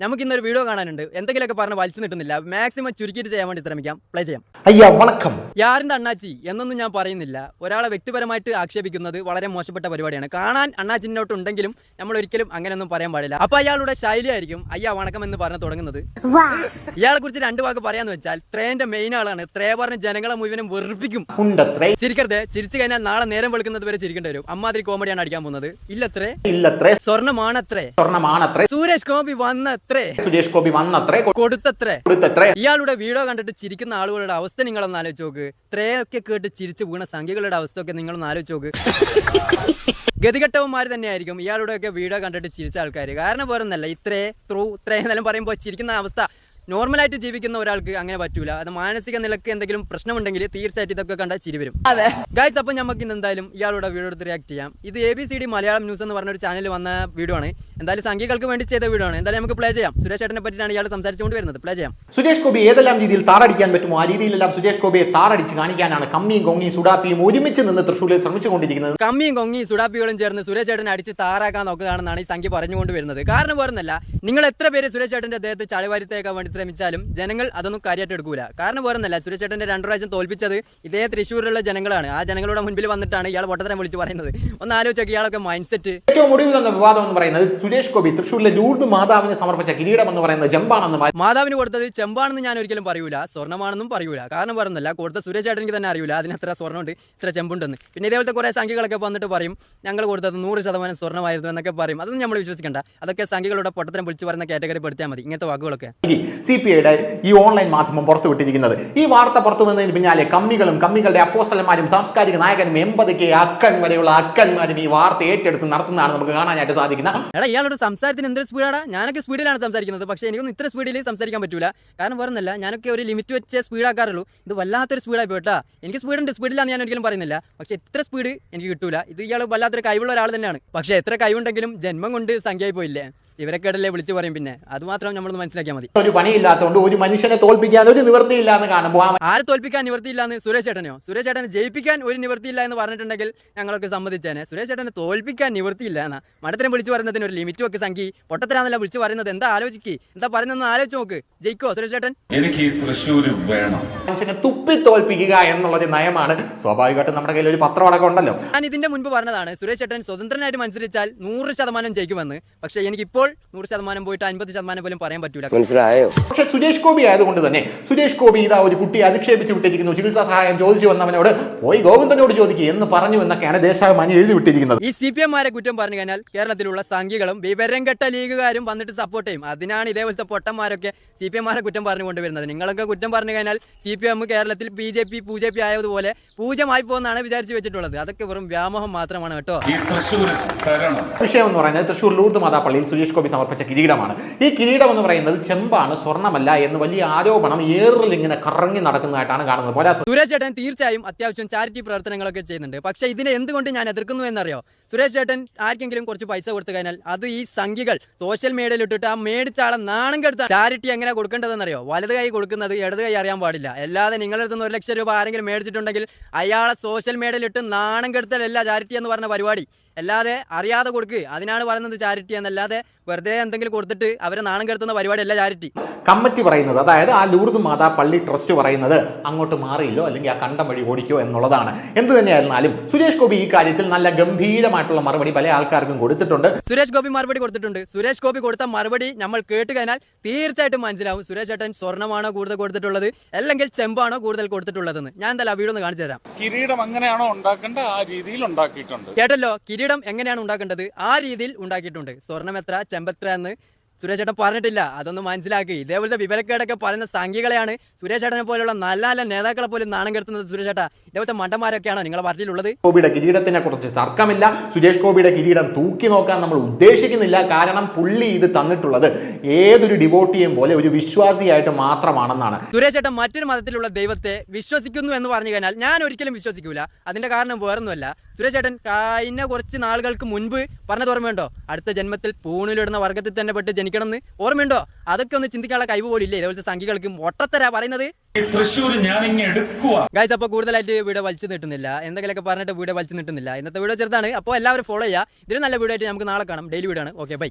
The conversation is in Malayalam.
നമുക്ക് ഇന്നൊരു വീഡിയോ കാണാനുണ്ട്. എന്തെങ്കിലുമൊക്കെ പറഞ്ഞ് വലിച്ചു നിട്ടുന്നില്ല. മാക്സിമം ചുരുക്കിയിട്ട് ചെയ്യാൻ വേണ്ടി ശ്രമിക്കാം. പ്ലേ ചെയ്യാം. അയ്യാ വണക്കം. യാറിന്റെ അണ്ണാച്ചി എന്നൊന്നും ഞാൻ പറയുന്നില്ല. ഒരാളെ വ്യക്തിപരമായിട്ട് ആക്ഷേപിക്കുന്നത് വളരെ മോശപ്പെട്ട പരിപാടിയാണ്. കാണാൻ അണ്ണാച്ചിനോട്ട് ഉണ്ടെങ്കിലും നമ്മൾ ഒരിക്കലും അങ്ങനെയൊന്നും പറയാൻ പാടില്ല. അപ്പൊ അയാളുടെ ശൈലിയായിരിക്കും അയ്യാ വണക്കം എന്ന് പറഞ്ഞ് തുടങ്ങുന്നത്. ഇയാളെ കുറിച്ച് രണ്ടു വാക്ക് പറയാന്ന് വെച്ചാൽ ത്രേന്റെ മെയിൻ ആളാണ്. ത്രേ പറഞ്ഞ് ജനങ്ങളെ മുഴുവനും വെറുപ്പിക്കും. ചിരിക്കരുത്. ചിരിച്ചു കഴിഞ്ഞാൽ നാളെ നേരം വെളുക്കുന്നത് വരെ ചിരിക്കേണ്ടി വരും. അമ്മാതിരി കോമഡിയാണ് അടിക്കാൻ പോകുന്നത്. ഇല്ലത്രേ സ്വർണ്ണമാണത്രേ സുരേഷ് ഗോപി വന്നത്രേ കൊടുത്തത്രേ. ഇയാളുടെ വീഡിയോ കണ്ടിട്ട് ചിരിക്കുന്ന ആളുകളുടെ അവസ്ഥ നിങ്ങളൊന്ന് ആലോചിച്ച് നോക്ക്. ത്രയൊക്കെ കേട്ട് ചിരിച്ചു വീണ സംഖ്യകളുടെ അവസ്ഥ ഒക്കെ നിങ്ങളൊന്ന് ആലോചിച്ച് നോക്ക്. ഗതികെട്ടവന്മാർ തന്നെയായിരിക്കും ഇയാളുടെ ഒക്കെ വീഡിയോ കണ്ടിട്ട് ചിരിച്ച ആൾക്കാർ. കാരണം വേറൊന്നല്ല, ഇത്രേ എന്നെല്ലാം പറയുമ്പോൾ ചിരിക്കുന്ന അവസ്ഥ നോർമലായിട്ട് ജീവിക്കുന്ന ഒരാൾക്ക് അങ്ങനെ പറ്റൂല. അത് മാനസിക നിലക്ക് എന്തെങ്കിലും പ്രശ്നമുണ്ടെങ്കിൽ തീർച്ചയായിട്ടും ഇതൊക്കെ കണ്ടാൽ ചിരി വരും. ഗൈസ്, അപ്പം നമുക്ക് ഇന്ന് എന്തായാലും ഇയാളുടെ വീഡിയോ എടുത്ത് റിയാക്ട് ചെയ്യാം. ഇത് ABCD മലയാളം ന്യൂസ് എന്ന് പറഞ്ഞ ഒരു ചാനലിൽ വന്ന വീഡിയോ ആണ്. എന്തായാലും സംഖ്യകൾക്ക് വേണ്ടി ചെയ്ത വീഡിയോ ആണ്. എന്തായാലും നമുക്ക് പ്ലേ ചെയ്യാം. സുരേഷ് ചേട്ടനെ പറ്റിയാണ് ഇയാൾ സംസാരിച്ചുകൊണ്ട് വരുന്നത്. പ്ലേ ചെയ്യാം. സുരേഷ് ഗോപി ഏതെല്ലാം രീതിയിൽ താറടിക്കാൻ പറ്റുമോ ആ രീതിയിലെല്ലാം സുരേഷ് ഗോപിയെ താറടിച്ച് കാണിക്കാനാണ് കമ്മിയും കൊങ്ങിയും സുഡാപ്പിയും ഒരുമിച്ച് നിന്ന് തൃശ്ശൂരിൽ ശ്രമിച്ചുകൊണ്ടിരിക്കുന്നത്. കമ്മിയും കൊങ്ങിയും സുഡാപ്പികളും ചേർന്ന് സുരേഷ് ചേട്ടനെ അടിച്ച് താറാക്കാൻ നോക്കുകയാണെന്നാണ് ഈ സംഖ്യ പറഞ്ഞുകൊണ്ട് വരുന്നത്. കാരണം വേറൊന്നല്ല, നിങ്ങൾ എത്ര പേര് സുരേഷ് ചേട്ടന്റെ ദേഹത്ത് ചളിവാരിത്തേക്കാൻ വേണ്ടി ശ്രമിച്ചാലും ജനങ്ങൾ അതൊന്നും കാര്യമായിട്ട് എടുക്കൂല. കാരണം വേറൊന്നല്ല, സുരേഷ് ചേട്ടന്റെ 2 പ്രാവശ്യം തോൽപ്പിച്ചത് ഇതേ തൃശ്ശൂരിലുള്ള ജനങ്ങളാണ്. ആ ജനങ്ങളുടെ മുൻപിൽ വന്നിട്ടാണ് ഇയാൾ പൊട്ടത്തരം വിളിച്ച് പറയുന്നത്. ഒന്ന് ആലോചിച്ചൊക്കെ ഇയാളൊക്കെ മൈൻഡ് സെറ്റ്. ഏറ്റവും ഒടുവിൽ വന്ന വിവാദം എന്ന് പറയുന്നത് സുരേഷ് ഗോപി തൃശ്ശൂരിലെ ലൂർദ് മാതാവിന് സമർപ്പിച്ച കിരീടം എന്ന് പറയുന്നത് ചെമ്പാണെന്ന്. മാതാവിന് കൊടുത്തത് ചെമ്പാണെന്ന് ഞാൻ ഒരിക്കലും പറയൂല, സ്വർണ്ണമാണെന്നും പറയൂല. കാരണം വേറൊന്നല്ല, കൊടുത്ത സുരേഷ് ചേട്ടനിക്ക് തന്നെ അറിയൂല അതിന് എത്ര സ്വർണ്ണമുണ്ട്, ഇത്ര ചെമ്പുണ്ടെന്ന്. പിന്നെ ഇതേപോലത്തെ കുറെ സംഖ്യകളൊക്കെ വന്നിട്ട് പറയും ഞങ്ങൾ കൊടുത്തത് 100% സ്വർണ്ണമായിരുന്നു എന്നൊക്കെ പറയും. അതൊന്നും നമ്മൾ വിശ്വസിക്കേണ്ട. അതൊക്കെ സംഖ്യകളുടെ പൊട്ടത്തരം വിളിച്ച് പറയുന്ന കാറ്റഗറി പെടുത്തിയാൽ മതി ഇങ്ങനത്തെ വാക്കുകളൊക്കെ. CPIയുടെ ഈ ഓൺലൈൻ മാധ്യമം പുറത്തുവിട്ടിരിക്കുന്നത് ഈ വാർത്ത പുറത്തു വന്നതിന് പിന്നാലെ കമ്മികളുടെ അപ്പോസ്റ്റലന്മാരും സാംസ്കാരിക നായകനും 80K അക്കൻ വരെയുള്ള അക്കന്മാരും ഈ വാർത്ത ഏറ്റെടുത്ത് നടത്തുന്നതാണ് നമുക്ക് കാണാനായിട്ട് സാധിക്കുന്നത്. എടാ, ഇയാളുടെ സംസാരത്തിന് എന്തൊരു സ്പീഡാണ്. ഞാനൊക്കെ സ്പീഡിലാണ് സംസാരിക്കുന്നത്, പക്ഷേ എനിക്കൊന്നും ഇത്ര സ്പീഡിൽ സംസാരിക്കാൻ പറ്റൂല. കാരണം വേറൊന്നല്ല, ഞാനൊക്കെ ഒരു ലിമിറ്റ് വെച്ചേ സ്പീഡാക്കാറുള്ളൂ. ഇത് വല്ലാത്തൊരു സ്പീഡായി പോയിട്ടാ. എനിക്ക് സ്പീഡുണ്ട്, സ്പീഡിലാന്ന് ഞാൻ ഒരിക്കലും പറയുന്നില്ല. പക്ഷേ ഇത്ര സ്പീഡ് എനിക്ക് കിട്ടൂല. ഇത് ഇയാൾ വല്ലാത്തൊരു കഴിവുള്ള ഒരാൾ തന്നെയാണ്. പക്ഷേ എത്ര കഴിവുണ്ടെങ്കിലും ജന്മം കൊണ്ട് സംഖ്യയായി പോയില്ലേ. ഇവരൊക്കെ വിളിച്ചു പറയും. പിന്നെ അത് മാത്രം നമ്മളൊന്ന് മനസ്സിലാക്കിയാൽ മതി. ഒരു പണിയില്ലാത്തതുകൊണ്ട് ഒരു മനുഷ്യനെ തോൽപ്പിക്കാൻ ഒരു നിവൃത്തിയില്ല എന്ന് കാണുമ്പോൾ ആരെ തോൽപ്പിക്കാൻ നിവൃത്തിയില്ല എന്ന് സുരേഷ് ചേട്ടനെയോ? സുരേഷ് ചേട്ടനെ ജയിപ്പിക്കാൻ ഒരു നിവൃത്തിയില്ല എന്ന് പറഞ്ഞിട്ടുണ്ടെങ്കിൽ ഞങ്ങളൊക്കെ സമ്മതിച്ചേനെ. സുരേഷ് ചേട്ടനെ തോൽപ്പിക്കാൻ നിവൃത്തിയില്ല എന്നാ മഠത്തിനെ വിളിച്ചു പറയുന്നതിന് ഒരു ലിമിറ്റ് ഒക്കെ സംഖ്യ പൊട്ടത്തരാന്നല്ല വിളിച്ചു പറയുന്നത്. എന്താ ആലോചിക്ക്, എന്താ പറയുന്നതെന്ന് ആലോചിച്ച് നോക്ക്. ജയിക്കോ സുരേഷ് ചേട്ടൻ? എനിക്ക് തൃശ്ശൂർ വേണം. മനുഷ്യനെ തുപ്പി തോൽപ്പിക്കുക എന്നുള്ളൊരു നയമാണ്. സ്വാഭാവികമായിട്ടും നമ്മുടെ കയ്യിൽ ഒരു പത്രം അടക്കം ഉണ്ടല്ലോ. ഞാൻ ഇതിന്റെ മുൻപ് പറഞ്ഞതാണ് സുരേഷ് ചേട്ടൻ സ്വതന്ത്രനായിട്ട് മത്സരിച്ചാൽ 100% ജയിക്കുമെന്ന്. പക്ഷേ എനിക്കിപ്പോൾ 100% പോയിട്ട് 50% പോലും പറയാൻ പറ്റൂല. മനസ്സിലായോ? പക്ഷെ സുരേഷ് ഗോപി ആയതുകൊണ്ട് തന്നെ സുരേഷ് ഗോപി ഇതാ ഒരു കുട്ടിയെ അധിക്ഷേപിച്ച് വിട്ടിരിക്കുന്നു. ചികിത്സാ സഹായം ചോദിച്ചു വന്നവനോട് പോയി ഗോവിന്ദനോട് ചോദിക്കുക എന്ന് പറഞ്ഞു എന്നൊക്കെയാണ് ദേശാഭിമാനി എഴുതി വിട്ടിരിക്കുന്നത്. ഈ CPM-മാരെ കുറ്റം പറഞ്ഞു കഴിഞ്ഞാൽ കേരളത്തിലുള്ള സംഖ്യകളും വിവരം കെട്ട ലീഗുകാരും വന്നിട്ട് സപ്പോർട്ട് ചെയ്യും. അതിനാണ് ഇതേപോലത്തെ പൊട്ടന്മാരൊക്കെ CPM-മാരെ കുറ്റം പറഞ്ഞു കൊണ്ടുവരുന്നത്. നിങ്ങളൊക്കെ കുറ്റം പറഞ്ഞു കഴിഞ്ഞാൽ CPM കേരളത്തിൽ BJP ആയതുപോലെ പൂജ്യമായി പോകുന്നതാണ് വിചാരിച്ചു വെച്ചിട്ടുള്ളത്. അതൊക്കെ വെറും വ്യാമോഹം മാത്രമാണ് കേട്ടോ. വിഷയം എന്ന് പറയുന്നത് തൃശ്ശൂർ ലൂർദ് മാതാ പള്ളിയിൽ സുരേഷ് ഗോപി സമർപ്പിച്ച കിരീടമാണ്. ഈ കിരീടം എന്ന് പറയുന്നത് ചെമ്പാണ്, സ്വർണ്ണമല്ല എന്ന് വലിയ ആരോപണം ഏറിൽ ഇങ്ങനെ കറങ്ങി നടക്കുന്നതായിട്ടാണ് കാണുന്നത്. പോരാ, സുരേഷ് ചേട്ടൻ തീർച്ചയായും അത്യാവശ്യം ചാരിറ്റി പ്രവർത്തനങ്ങളൊക്കെ ചെയ്യുന്നുണ്ട്. പക്ഷേ ഇതിനെ എന്തുകൊണ്ട് ഞാൻ എതിർക്കുന്നു എന്നറിയോ? സുരേഷ് ചേട്ടൻ ആർക്കെങ്കിലും കുറച്ച് പൈസ കൊടുത്തു കഴിഞ്ഞാൽ അത് ഈ സംഖ്യകൾ സോഷ്യൽ മീഡിയയിൽ ഇട്ടിട്ട് ആ മേടിച്ചാളെ നാണം കെടുത്താൻ ചാരിറ്റി എങ്ങനെ കൊടുക്കേണ്ടതെന്നറിയോ? വലത് കൈ കൊടുക്കുന്നത് ഇടത് കൈ അറിയാൻ പാടില്ല. അല്ലാതെ നിങ്ങളുടെ അടുത്ത് 1 ലക്ഷം രൂപ ആരെങ്കിലും മേടിച്ചിട്ടുണ്ടെങ്കിൽ അയാളെ സോഷ്യൽ മീഡിയയിൽ ഇട്ട് നാണം കെടുത്തലല്ല ചാരിറ്റി എന്ന് പറഞ്ഞ പരിപാടി. അല്ലാതെ അറിയാതെ കൊടുക്ക്, അതിനാണ് പറയുന്നത് ചാരിറ്റി എന്നല്ലാതെ വെറുതെ എന്തെങ്കിലും കൊടുത്തിട്ട് അവരെ നാണം കെടുത്തുന്ന പരിപാടിയല്ല ചാരിറ്റി. കമ്മിറ്റി പറയുന്നത്, അതായത് ആ ലൂർദ് മാതാ പള്ളി ട്രസ്റ്റ് പറയുന്നത് അങ്ങോട്ട് മാറിയില്ലോ അല്ലെങ്കിൽ ആ കണ്ടം വഴി ഓടിക്കോ എന്നുള്ളതാണ്. എന്ത് തന്നെയായിരുന്നാലും സുരേഷ് ഗോപി ഈ കാര്യത്തിൽ നല്ല ഗംഭീരമായിട്ടുള്ള മറുപടി പല ആൾക്കാർക്കും കൊടുത്തിട്ടുണ്ട്. സുരേഷ് ഗോപി മറുപടി കൊടുത്തിട്ടുണ്ട്. സുരേഷ് ഗോപി കൊടുത്ത മറുപടി നമ്മൾ കേട്ട് കഴിഞ്ഞാൽ തീർച്ചയായിട്ടും മനസ്സിലാവും സുരേഷ് ചേട്ടൻ സ്വർണ്ണമാണോ കൂടുതൽ കൊടുത്തിട്ടുള്ളത് അല്ലെങ്കിൽ ചെമ്പാണോ കൂടുതൽ കൊടുത്തിട്ടുള്ളതെന്ന്. ഞാൻ എന്തായാലും ആ വീഡിയോ ഒന്ന് കാണിച്ചു തരാം. കിരീടം എങ്ങനെയാണോ ഉണ്ടാക്കേണ്ട ആ രീതിയിൽ ഉണ്ടാക്കിയിട്ടുണ്ട്. കേട്ടല്ലോ, കിരീടം എങ്ങനെയാണ് ഉണ്ടാക്കേണ്ടത് ആ രീതിയിൽ ഉണ്ടാക്കിയിട്ടുണ്ട്. സ്വർണ്ണം എത്ര ചെമ്പെത്ര എന്ന് സുരേഷ് ചേട്ടൻ പറഞ്ഞിട്ടില്ല. അതൊന്ന് മനസ്സിലാക്കി. ഇതേപോലത്തെ വിവരക്കേടൊക്കെ പറയുന്ന സംഖ്യകളെയാണ് സുരേഷ് ചേട്ടനെ പോലുള്ള നല്ല നല്ല നേതാക്കളെ പോലും നാണം കെടുത്തുന്നത്. സുരേഷ് ചേട്ടാ, ഇതേപോലത്തെ മണ്ടന്മാരൊക്കെയാണോ നിങ്ങളെ പാർട്ടിയിലുള്ളത്? ഗോപിയുടെ കിരീടത്തിനെ കുറിച്ച് തർക്കമില്ല. സുരേഷ് ഗോപിയുടെ കിരീടം തൂക്കി നോക്കാൻ നമ്മൾ ഉദ്ദേശിക്കുന്നില്ല. കാരണം പുള്ളി ഇത് തന്നിട്ടുള്ളത് ഏതൊരു ഡിവോട്ടിയും പോലെ ഒരു വിശ്വാസിയായിട്ട് മാത്രമാണെന്നാണ്. സുരേഷ് ചേട്ടൻ മറ്റൊരു മതത്തിലുള്ള ദൈവത്തെ വിശ്വസിക്കുന്നു എന്ന് പറഞ്ഞു കഴിഞ്ഞാൽ ഞാൻ ഒരിക്കലും വിശ്വസിക്കൂല. അതിന്റെ കാരണം വേറൊന്നുമല്ല, സുരേഷ് ചേട്ടൻ കഴിഞ്ഞ കുറച്ച് നാളുകൾക്ക് മുൻപ് പറഞ്ഞത് ഓർമ്മയുണ്ടോ? അടുത്ത ജന്മത്തിൽ പൂണിലിടുന്ന വർഗത്തിൽ തന്നെ പെട്ട് ജനിക്കണമെന്ന് ഓർമ്മയുണ്ടോ? അതൊക്കെ ഒന്ന് ചിന്തിക്കാനുള്ള കഴിവ് പോലും ഇല്ലേ ഇതേപോലത്തെ സംഖ്യകൾക്ക്? ഒട്ടത്തരാ പറയുന്നത്. ഗൈസ്, അപ്പോൾ കൂടുതലായിട്ട് വീഡിയോ വലിച്ചു നീട്ടുന്നില്ല. എന്തെങ്കിലുമൊക്കെ പറഞ്ഞിട്ട് വീഡിയോ വലിച്ചു നീട്ടുന്നില്ല. ഇന്നത്തെ വീഡിയോ ചെറുതാണ്. അപ്പോൾ എല്ലാവരും ഫോളോ ചെയ്യുക. ഇതിന് നല്ല വീഡിയോ ആയിട്ട് നമുക്ക് നാളെ കാണാം. ഡെയിലി വീഡിയോ ആണ്. Okay, by.